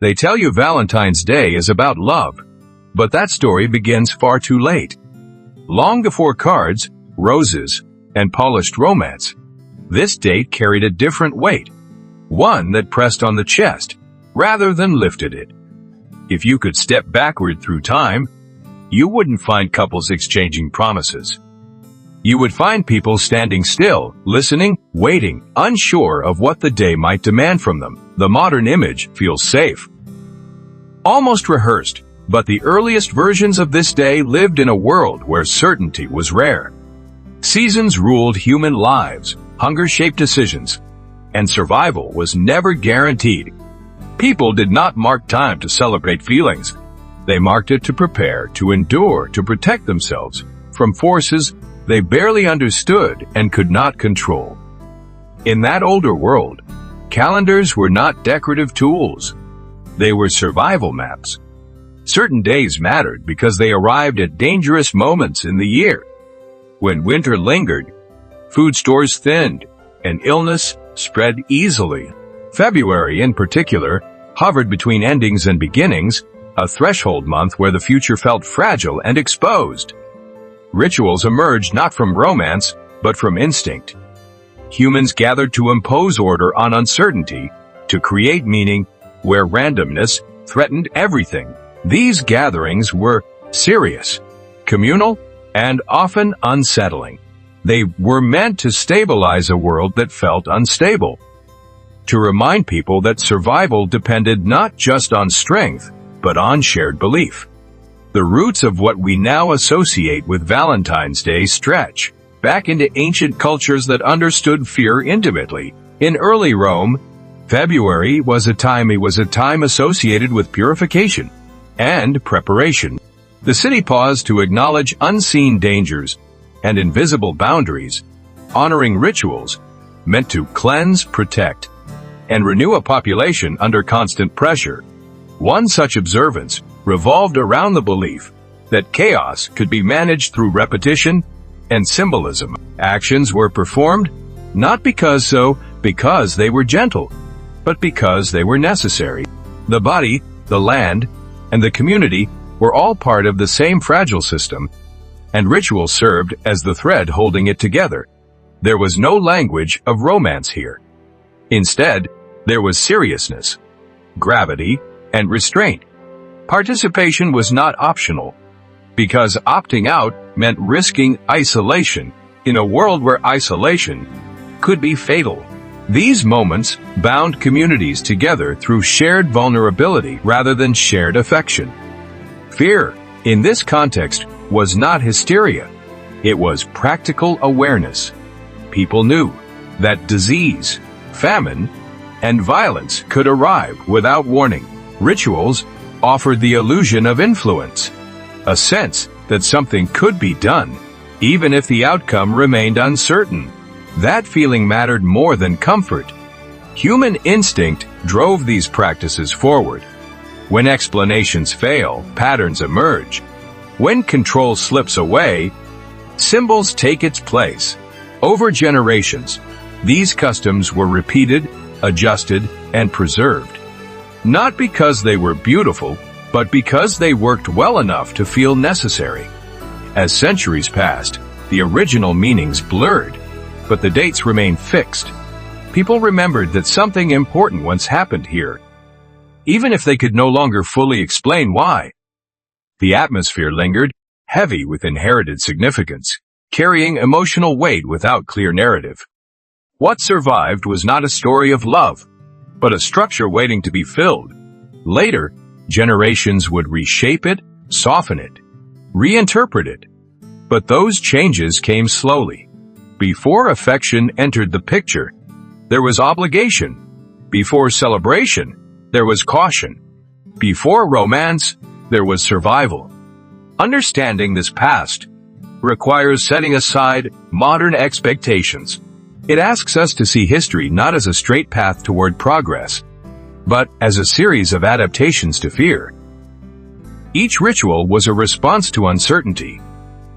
They tell you Valentine's Day is about love, but that story begins far too late. Long before cards, roses, and polished romance, this date carried a different weight, one that pressed on the chest rather than lifted it. If you could step backward through time, you wouldn't find couples exchanging promises. You would find people standing still, listening, waiting, unsure of what the day might demand from them. The modern image feels safe, almost rehearsed, but the earliest versions of this day lived in a world where certainty was rare. Seasons ruled human lives, hunger shaped decisions, and survival was never guaranteed. People did not mark time to celebrate feelings. They marked it to prepare, to endure, to protect themselves from forces they barely understood and could not control. In that older world, calendars were not decorative tools. They were survival maps. Certain days mattered because they arrived at dangerous moments in the year. When winter lingered, food stores thinned, and illness spread easily. February, in particular, hovered between endings and beginnings, a threshold month where the future felt fragile and exposed. Rituals emerged not from romance, but from instinct. Humans gathered to impose order on uncertainty, to create meaning where randomness threatened everything. These gatherings were serious, communal, and often unsettling. They were meant to stabilize a world that felt unstable, to remind people that survival depended not just on strength, but on shared belief. The roots of what we now associate with Valentine's Day stretch back into ancient cultures that understood fear intimately. In early Rome, February was a time associated with purification and preparation. The city paused to acknowledge unseen dangers and invisible boundaries, honoring rituals meant to cleanse, protect, and renew a population under constant pressure. One such observance revolved around the belief that chaos could be managed through repetition and symbolism. Actions were performed not because they were gentle, but because they were necessary. The body, the land, and the community were all part of the same fragile system, and ritual served as the thread holding it together. There was no language of romance here. Instead, there was seriousness, gravity, and restraint. Participation was not optional, because opting out meant risking isolation in a world where isolation could be fatal. These moments bound communities together through shared vulnerability rather than shared affection. Fear, in this context, was not hysteria. It was practical awareness. People knew that disease, famine, and violence could arrive without warning. Rituals offered the illusion of influence, a sense that something could be done, even if the outcome remained uncertain. That feeling mattered more than comfort. Human instinct drove these practices forward. When explanations fail, patterns emerge. When control slips away, symbols take its place. Over generations, these customs were repeated, adjusted, and preserved. Not because they were beautiful, but because they worked well enough to feel necessary. As centuries passed, the original meanings blurred, but the dates remained fixed. People remembered that something important once happened here, even if they could no longer fully explain why. The atmosphere lingered, heavy with inherited significance, carrying emotional weight without clear narrative. What survived was not a story of love, but a structure waiting to be filled. Later, generations would reshape it, soften it, reinterpret it. But those changes came slowly. Before affection entered the picture, there was obligation. Before celebration, there was caution. Before romance, there was survival. Understanding this past requires setting aside modern expectations. It asks us to see history not as a straight path toward progress, but as a series of adaptations to fear. Each ritual was a response to uncertainty,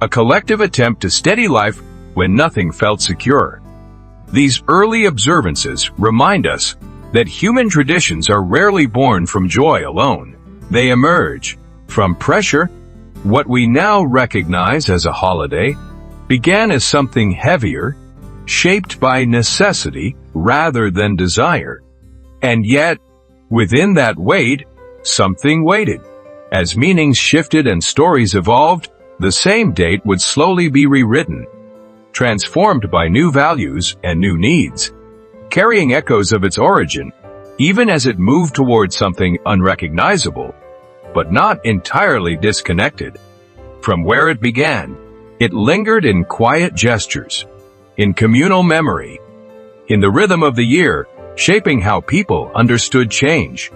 a collective attempt to steady life when nothing felt secure. These early observances remind us that human traditions are rarely born from joy alone. They emerge from pressure. What we now recognize as a holiday began as something heavier, shaped by necessity rather than desire. And yet, within that weight, something waited. As meanings shifted and stories evolved, the same date would slowly be rewritten, transformed by new values and new needs, carrying echoes of its origin, even as it moved toward something unrecognizable, but not entirely disconnected. From where it began, it lingered in quiet gestures, in communal memory, in the rhythm of the year, shaping how people understood change,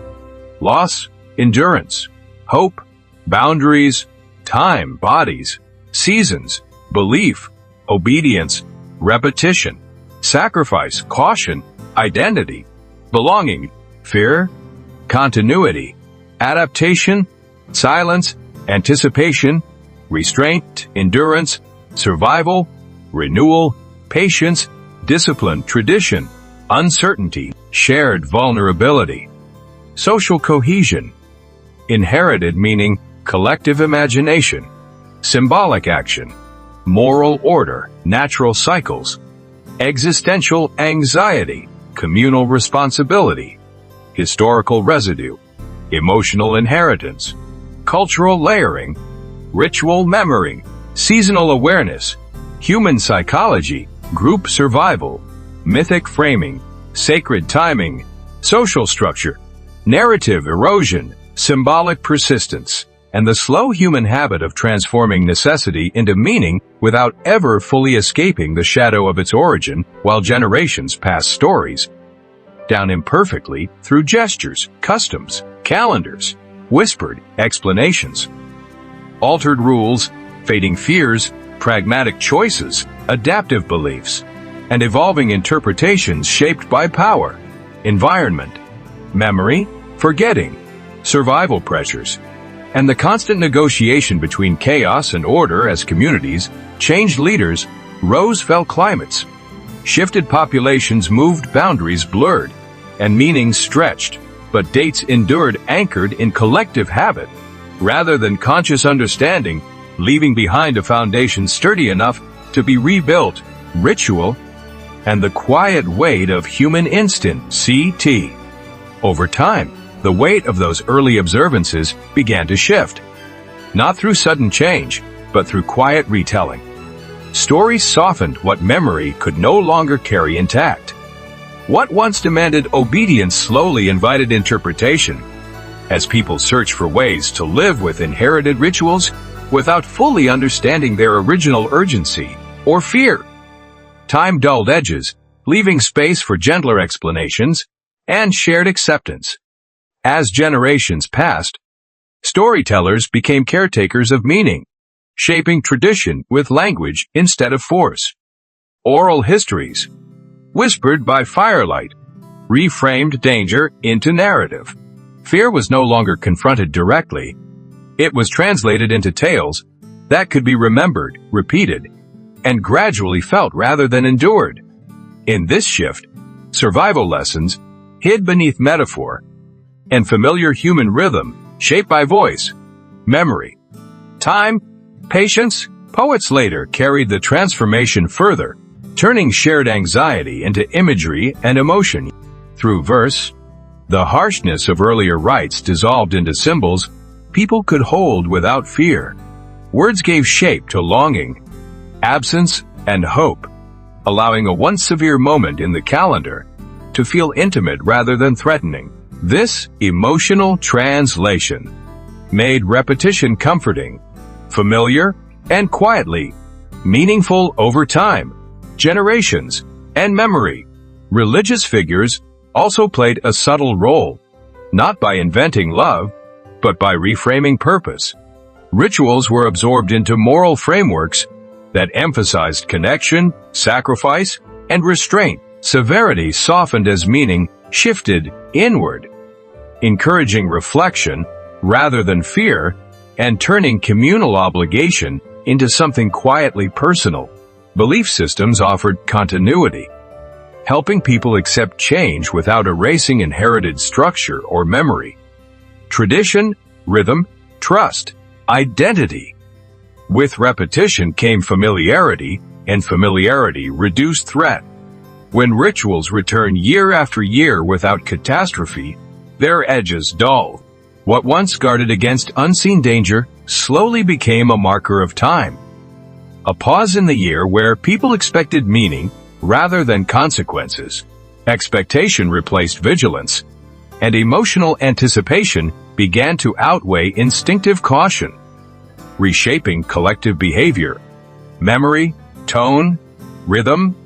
loss, endurance, hope, boundaries, time, bodies, seasons, belief, obedience, repetition, sacrifice, caution, identity, belonging, fear, continuity, adaptation, silence, anticipation, restraint, endurance, survival, renewal, patience, discipline, tradition, uncertainty, shared vulnerability, social cohesion, inherited meaning, collective imagination, symbolic action, moral order, natural cycles, existential anxiety, communal responsibility, historical residue, emotional inheritance, cultural layering, ritual memory, seasonal awareness, human psychology, group survival, mythic framing, sacred timing, social structure, narrative erosion, symbolic persistence, and the slow human habit of transforming necessity into meaning without ever fully escaping the shadow of its origin while generations pass stories down imperfectly through gestures, customs, calendars, whispered explanations, altered rules, fading fears, pragmatic choices, adaptive beliefs, and evolving interpretations shaped by power, environment, memory, forgetting, survival pressures, and the constant negotiation between chaos and order as communities changed leaders, rose-fell climates, shifted populations, moved boundaries blurred, and meanings stretched, but dates endured anchored in collective habit rather than conscious understanding, leaving behind a foundation sturdy enough to be rebuilt, ritual, and the quiet weight of human instinct, CT. Over time, the weight of those early observances began to shift, not through sudden change, but through quiet retelling. Stories softened what memory could no longer carry intact. What once demanded obedience slowly invited interpretation, as people search for ways to live with inherited rituals without fully understanding their original urgency or fear. Time dulled edges, leaving space for gentler explanations and shared acceptance. As generations passed, storytellers became caretakers of meaning, shaping tradition with language instead of force. Oral histories, whispered by firelight, reframed danger into narrative. Fear was no longer confronted directly. It was translated into tales that could be remembered, repeated, and gradually felt rather than endured. In this shift, survival lessons hid beneath metaphor and familiar human rhythm, shaped by voice, memory, time, patience. Poets later carried the transformation further, turning shared anxiety into imagery and emotion. Through verse, the harshness of earlier rites dissolved into symbols people could hold without fear. Words gave shape to longing, absence, and hope, allowing a once severe moment in the calendar to feel intimate rather than threatening. This emotional translation made repetition comforting, familiar, and quietly meaningful over time, generations, and memory. Religious figures also played a subtle role, not by inventing love, but by reframing purpose. Rituals were absorbed into moral frameworks that emphasized connection, sacrifice, and restraint. Severity softened as meaning shifted inward, encouraging reflection rather than fear and turning communal obligation into something quietly personal. Belief systems offered continuity, helping people accept change without erasing inherited structure or memory. Tradition, rhythm, trust, identity. With repetition came familiarity, and familiarity reduced threat. When rituals return year after year without catastrophe, their edges dull. What once guarded against unseen danger slowly became a marker of time. A pause in the year where people expected meaning rather than consequences. Expectation replaced vigilance, and emotional anticipation began to outweigh instinctive caution, reshaping collective behavior. Memory, tone, rhythm,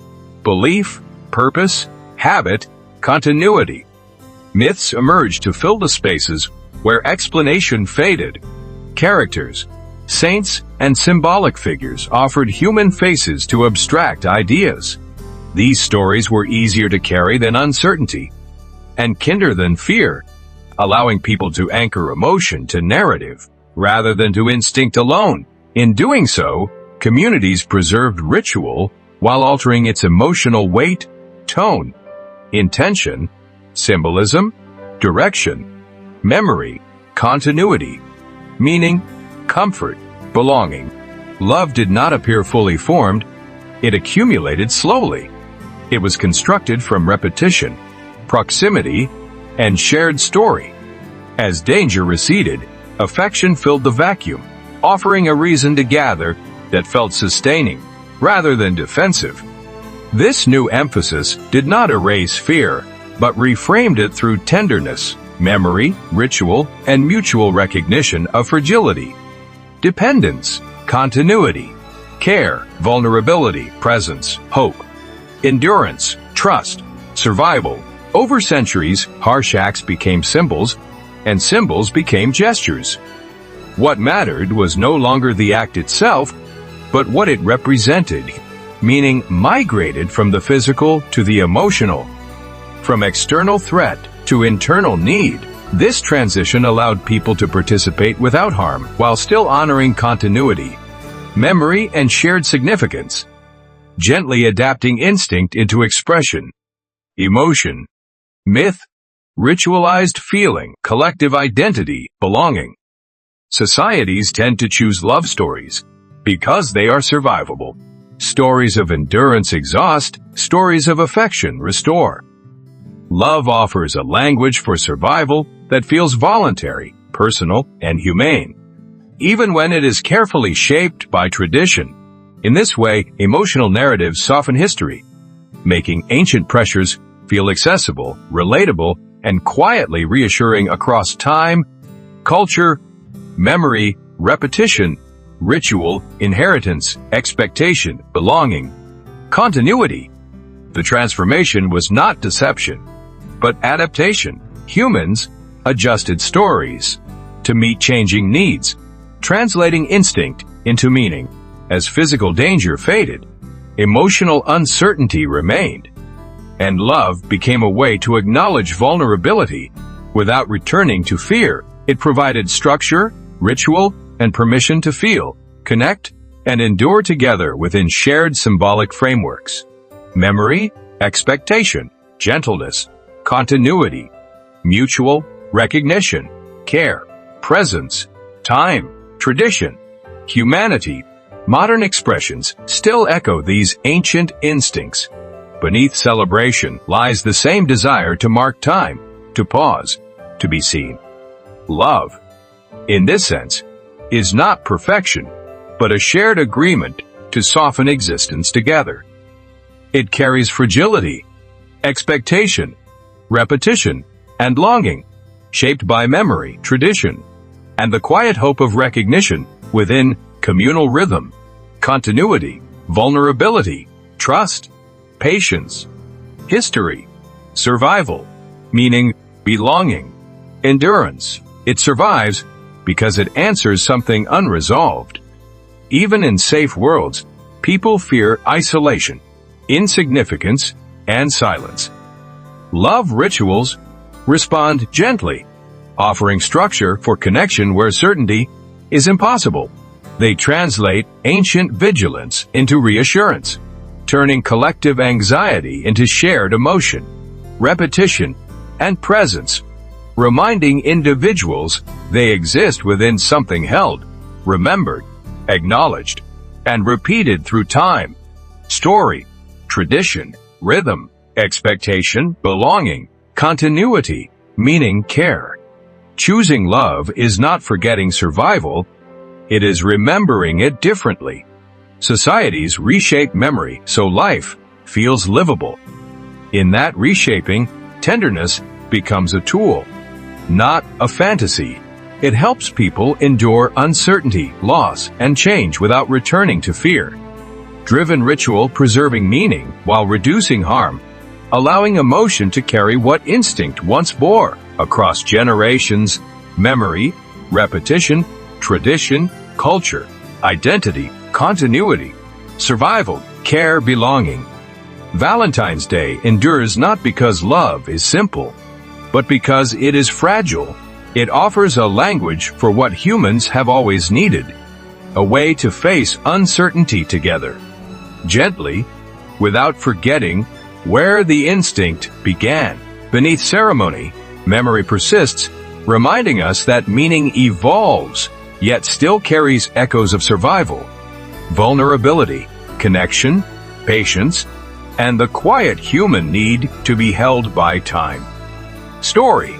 belief, purpose, habit, continuity. Myths emerged to fill the spaces where explanation faded. Characters, saints, and symbolic figures offered human faces to abstract ideas. These stories were easier to carry than uncertainty, and kinder than fear, allowing people to anchor emotion to narrative rather than to instinct alone. In doing so, communities preserved ritual while altering its emotional weight, tone, intention, symbolism, direction, memory, continuity, meaning, comfort, belonging. Love did not appear fully formed, it accumulated slowly. It was constructed from repetition, proximity, and shared story. As danger receded, affection filled the vacuum, offering a reason to gather that felt sustaining, rather than defensive. This new emphasis did not erase fear, but reframed it through tenderness, memory, ritual, and mutual recognition of fragility. Dependence, continuity, care, vulnerability, presence, hope, endurance, trust, survival. Over centuries, harsh acts became symbols, and symbols became gestures. What mattered was no longer the act itself, but what it represented. Meaning migrated from the physical to the emotional, from external threat to internal need. This transition allowed people to participate without harm while still honoring continuity, memory, and shared significance, gently adapting instinct into expression, emotion, myth, ritualized feeling, collective identity, belonging. Societies tend to choose love stories because they are survivable. Stories of endurance exhaust, stories of affection restore. Love offers a language for survival that feels voluntary, personal, and humane, even when it is carefully shaped by tradition. In this way, emotional narratives soften history, making ancient pressures feel accessible, relatable, and quietly reassuring across time, culture, memory, repetition, ritual, inheritance, expectation, belonging, continuity. The transformation was not deception, but adaptation. Humans adjusted stories to meet changing needs, translating instinct into meaning. As physical danger faded, emotional uncertainty remained, and love became a way to acknowledge vulnerability without returning to fear. It provided structure, ritual, and permission to feel, connect, and endure together within shared symbolic frameworks. Memory, expectation, gentleness, continuity, mutual recognition, care, presence, time, tradition, humanity. Modern expressions still echo these ancient instincts. Beneath celebration lies the same desire to mark time, to pause, to be seen. Love, in this sense, is not perfection, but a shared agreement to soften existence together. It carries fragility, expectation, repetition, and longing, shaped by memory, tradition, and the quiet hope of recognition within communal rhythm, continuity, vulnerability, trust, patience, history, survival, meaning, belonging, endurance. It survives because it answers something unresolved. Even in safe worlds, people fear isolation, insignificance, and silence. Love rituals respond gently, offering structure for connection where certainty is impossible. They translate ancient vigilance into reassurance, turning collective anxiety into shared emotion, repetition, and presence, reminding individuals they exist within something held, remembered, acknowledged, and repeated through time, story, tradition, rhythm, expectation, belonging, continuity, meaning, care. Choosing love is not forgetting survival, it is remembering it differently. Societies reshape memory so life feels livable. In that reshaping, tenderness becomes a tool, not a fantasy. It helps people endure uncertainty, loss, and change without returning to fear. Driven ritual preserving meaning while reducing harm, allowing emotion to carry what instinct once bore across generations, memory, repetition, tradition, culture, identity, continuity, survival, care, belonging. Valentine's Day endures not because love is simple, but because it is fragile. It offers a language for what humans have always needed, a way to face uncertainty together, gently, without forgetting where the instinct began. Beneath ceremony, memory persists, reminding us that meaning evolves, yet still carries echoes of survival, vulnerability, connection, patience, and the quiet human need to be held by time. Story.